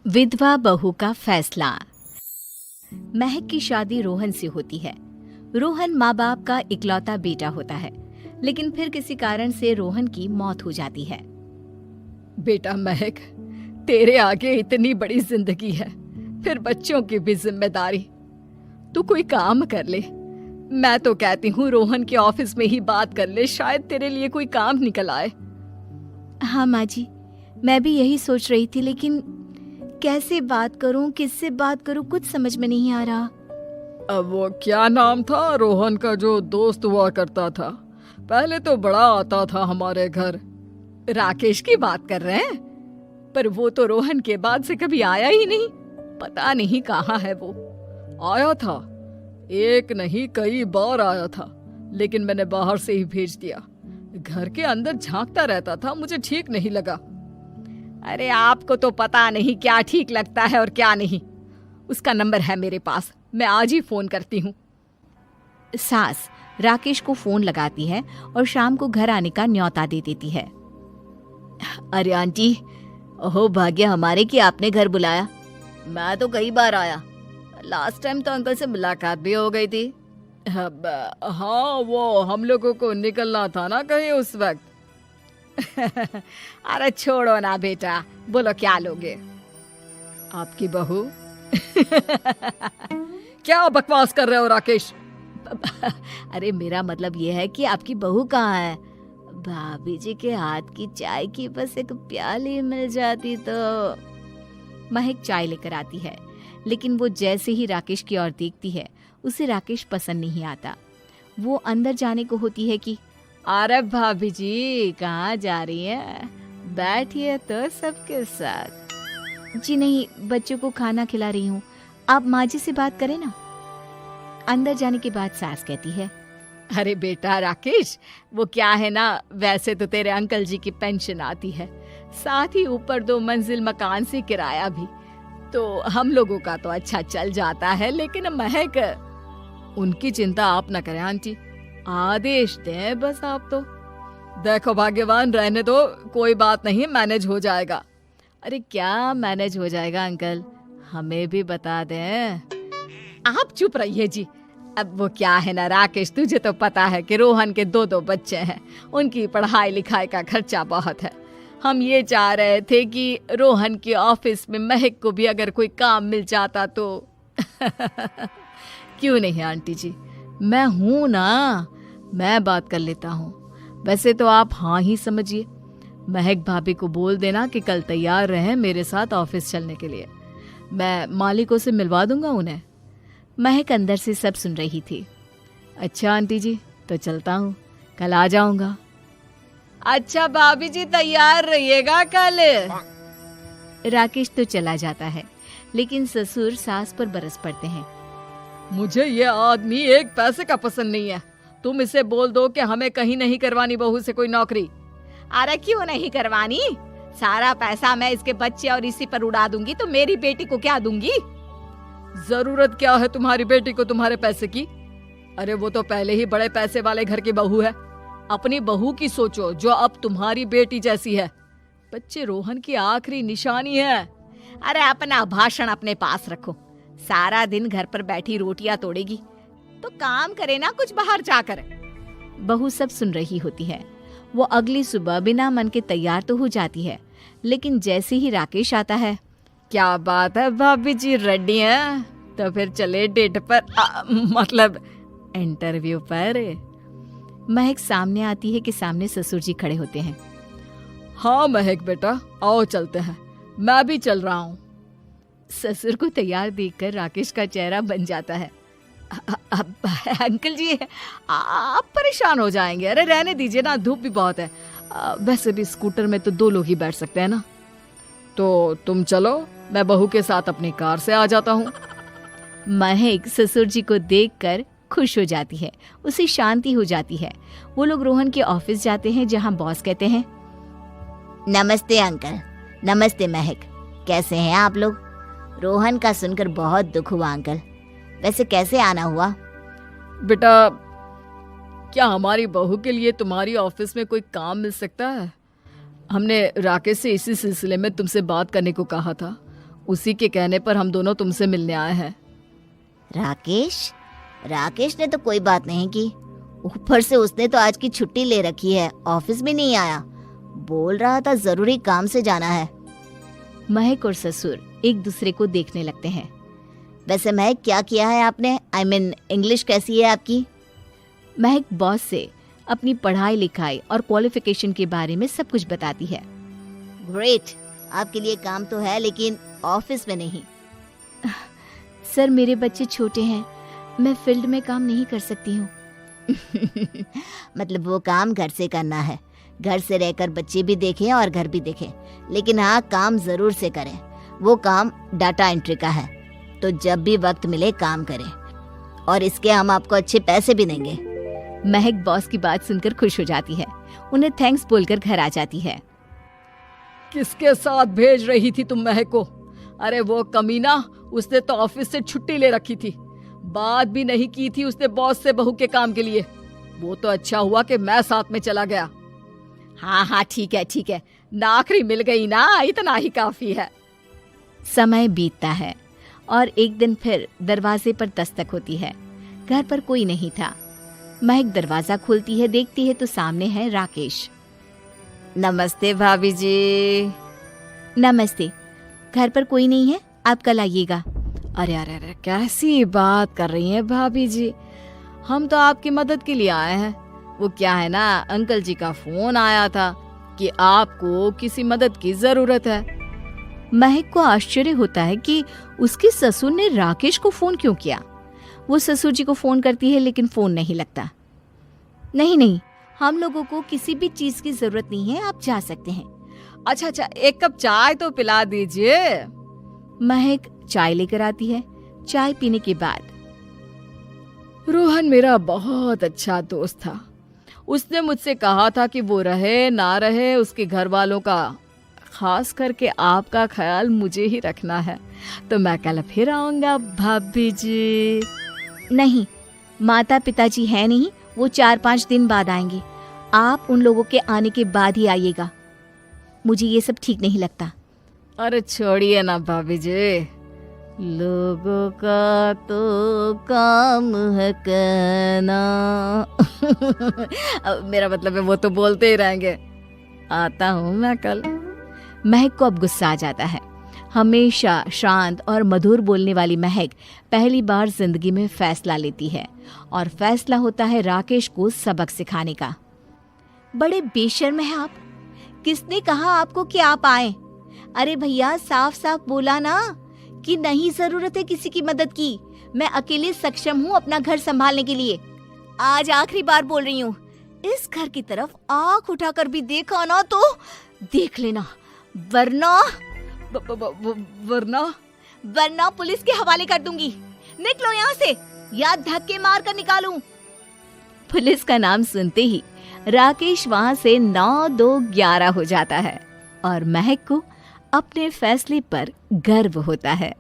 विधवा बहू का फैसला। महक की शादी रोहन से होती है। रोहन माँ बाप का इकलौता बेटा होता है, लेकिन फिर किसी कारण से रोहन की मौत हो जाती है। बेटा महक, तेरे आगे इतनी बड़ी जिंदगी है, फिर बच्चों की भी जिम्मेदारी। तू कोई काम कर ले। मैं तो कहती हूँ रोहन के ऑफिस में ही बात कर ले, शायद तेरे लिए कोई काम निकल आए। हाँ माँ जी, मैं भी यही सोच रही थी, लेकिन कैसे बात करूं, किससे बात करूं, कुछ समझ में नहीं आ रहा। अब वो क्या नाम था रोहन का जो दोस्त हुआ करता था, पहले तो बड़ा आता था हमारे घर। राकेश की बात कर रहे हैं? पर वो तो रोहन के बाद से कभी आया ही नहीं, पता नहीं कहाँ है वो। आया था, एक नहीं कई बार आया था, लेकिन मैंने बाहर से ही भेज दिया। घर के अंदर झांकता रहता था, मुझे ठीक नहीं लगा। अरे आपको तो पता नहीं क्या ठीक लगता है और क्या नहीं। उसका नंबर है मेरे पास, मैं आज ही फोन करती हूँ। सास राकेश को फोन लगाती है और शाम को घर आने का न्योता दे देती है। अरे आंटी, ओहो भाग्य हमारे कि आपने घर बुलाया। मैं तो कई बार आया, लास्ट टाइम तो अंकल से मुलाकात भी हो गई थी। हाँ, वो हम लोगों को निकलना था ना कहीं उस वक्त। अरे छोड़ो ना बेटा, बोलो क्या लोगे? आपकी बहू। क्या बकवास कर रहे हो राकेश? अरे मेरा मतलब ये है कि आपकी बहू कहाँ है? भाभी जी के हाथ की चाय की बस एक प्याली मिल जाती तो। महक चाय लेकर आती है, लेकिन वो जैसे ही राकेश की ओर देखती है, उसे राकेश पसंद नहीं आता। वो अंदर जाने को होती है कि अरे भाभी जी कहाँ जा रही हैं? बैठिए तो सबके साथ। जी नहीं, बच्चों को खाना खिला रही हूँ, आप माँ जी से बात करें ना। अंदर जाने के बाद सास कहती है, अरे बेटा राकेश, वो क्या है ना, वैसे तो तेरे अंकल जी की पेंशन आती है, साथ ही ऊपर 2 मंजिल मकान से किराया भी, तो हम लोगों का तो अच्छा चल जाता है। लेकिन महक, उनकी चिंता आप न करें आंटी, आदेश दें बस आप तो। देखो भाग्यवान, रहने दो, कोई बात नहीं, मैनेज हो जाएगा। अरे क्या मैनेज हो जाएगा अंकल, हमें भी बता दें। आप चुप रहिए जी। अब वो क्या है ना राकेश, तुझे तो पता है कि रोहन के 2 बच्चे हैं, उनकी पढ़ाई लिखाई का खर्चा बहुत है। हम ये चाह रहे थे कि रोहन के ऑफिस में महक को भी अगर कोई काम मिल जाता तो। क्यों नहीं आंटी जी, मैं हूं ना, मैं बात कर लेता हूँ। वैसे तो आप हाँ ही समझिए। महक भाभी को बोल देना कि कल तैयार रहें मेरे साथ ऑफिस चलने के लिए। मैं मालिकों से मिलवा दूंगा उन्हें। महक अंदर से सब सुन रही थी। अच्छा आंटी जी, तो चलता हूँ, कल आ जाऊंगा। अच्छा भाभी जी, तैयार रहिएगा कल। राकेश तो चला जाता है, लेकिन ससुर सास पर बरस पड़ते हैं। मुझे ये आदमी एक पैसे का पसंद नहीं है। तुम इसे बोल दो कि हमें कहीं नहीं करवानी बहू से कोई नौकरी। अरे क्यों नहीं करवानी? सारा पैसा मैं इसके बच्चे और इसी पर उड़ा दूंगी, तो मेरी बेटी को क्या दूंगी? जरूरत क्या है तुम्हारी बेटी को तुम्हारे पैसे की? अरे वो तो पहले ही बड़े पैसे वाले घर की बहू है। अपनी बहू की सोचो जो अब तुम्हारी बेटी जैसी है। बच्चे रोहन की आखिरी निशानी है। अरे अपना भाषण अपने पास रखो। सारा दिन घर पर बैठी रोटियां तोड़ेगी, तो काम करे ना कुछ बाहर जाकर। बहू सब सुन रही होती है। वो अगली सुबह बिना मन के तैयार तो हो जाती है, लेकिन जैसे ही राकेश आता है, क्या बात है भाभी जी, रेडी हैं? तो फिर चले डेट पर, मतलब इंटरव्यू पर। महक सामने आती है कि सामने ससुर जी खड़े होते हैं। हाँ महक बेटा, आओ चलते हैं, मैं भी चल रहा हूँ। ससुर को तैयार देखकर राकेश का चेहरा बन जाता है। अंकल जी, आप परेशान हो जाएंगे। अरे रहने दीजिए ना, धूप भी बहुत है। वैसे भी स्कूटर में तो 2 लोग ही बैठ सकते हैं ना। तो तुम चलो, मैं बहू के साथ अपनी कार से आ जाता हूँ। महक ससुर जी को देखकर खुश हो जाती है, उसे शांति हो जाती है। वो लोग रोहन के ऑफिस जाते हैं, जहाँ बॉस कहते हैं, नमस्ते अंकल। नमस्ते महक, कैसे हैं आप लोग? रोहन का सुनकर बहुत दुख हुआ अंकल। वैसे कैसे आना हुआ? बेटा, क्या हमारी बहू के लिए तुम्हारी ऑफिस में कोई काम मिल सकता है? हमने राकेश से इसी सिलसिले में तुमसे बात करने को कहा था। उसी के कहने पर हम दोनों तुमसे मिलने आए हैं। राकेश ने तो कोई बात नहीं की, ऊपर से उसने तो आज की छुट्टी ले रखी है, ऑफिस भी नहीं आया, बोल रहा था जरूरी काम से जाना है। महक और ससुर एक दूसरे को देखने लगते हैं। वैसे महक क्या किया है आपने? I mean, इंग्लिश कैसी है आपकी? महक बॉस से अपनी पढ़ाई लिखाई और क्वालिफिकेशन के बारे में सब कुछ बताती है। ग्रेट, आपके लिए काम तो है लेकिन ऑफिस में नहीं। सर मेरे बच्चे छोटे हैं, मैं फील्ड में काम नहीं कर सकती हूँ। मतलब वो काम घर से करना है, घर से रहकर बच्चे भी देखें और घर भी देखें, लेकिन हाँ काम जरूर से करें। वो काम डाटा एंट्री का है, तो जब भी वक्त मिले काम करें, और इसके हम आपको अच्छे पैसे भी देंगे। महक बॉस की बात सुनकर खुश हो जाती है, उन्हें थैंक्स बोलकर घर आ जाती है। किसके साथ भेज रही थी तुम महक को? अरे वो कमीना, उसने तो ऑफिस से छुट्टी ले रखी थी, बात भी नहीं की थी उसने बॉस से बहू के काम के लिए। वो तो अच्छा हुआ कि मैं साथ में चला गया। हाँ ठीक है, नौकरी मिल गई ना, इतना ही काफी है। समय बीतता है और एक दिन फिर दरवाजे पर दस्तक होती है। घर पर कोई नहीं था। महक दरवाजा खोलती है, देखती है तो सामने है राकेश। नमस्ते भाभी जी। नमस्ते, घर पर कोई नहीं है, आप कल आइएगा। अरे कैसी बात कर रही हैं भाभी जी, हम तो आपकी मदद के लिए आए हैं। वो क्या है ना, अंकल जी का फोन आया था कि आपको किसी मदद की जरूरत है। महक को आश्चर्य होता है कि उसके ससुर ने राकेश को फोन क्यों किया। वो ससुर जी को फोन करती है लेकिन फोन नहीं लगता। नहीं, हम लोगों को किसी भी चीज की जरूरत नहीं है, आप जा सकते हैं। अच्छा, एक कप चाय तो पिला दीजिए। महक चाय लेकर आती है। चाय पीने के बाद, रोहन मेरा बहुत अच्छा दोस्त था, उसने मुझसे कहा था कि वो रहे ना रहे उसके घर वालों का, खास करके आपका ख्याल मुझे ही रखना है, तो मैं कल फिर आऊंगा भाभी जी। नहीं, माता पिताजी है नहीं, वो 4-5 दिन बाद आएंगे, आप उन लोगों के आने के बाद ही आइएगा। मुझे ये सब ठीक नहीं लगता। अरे छोड़िए ना भाभी जी, लोगों का तो काम है कहना। मेरा मतलब है वो तो बोलते ही रहेंगे। आता हूँ मैं कल। महक को अब गुस्सा आ जाता है। हमेशा शांत और मधुर बोलने वाली महक पहली बार जिंदगी में फैसला लेती है, और फैसला होता है राकेश को सबक सिखाने का। बड़े बेशर्म हैं आप, किसने कहा आपको कि आप आए? अरे भैया, साफ साफ बोला ना कि नहीं जरूरत है किसी की मदद की, मैं अकेले सक्षम हूँ अपना घर संभालने के लिए। आज आखिरी बार बोल रही हूँ, इस घर की तरफ आंख उठाकर भी देखा ना तो देख लेना, वरना पुलिस के हवाले कर दूंगी। निकलो यहाँ से, या धक्के मार कर निकालूं। पुलिस का नाम सुनते ही राकेश वहां से 9-2-11 हो जाता है, और महक को अपने फैसले पर गर्व होता है।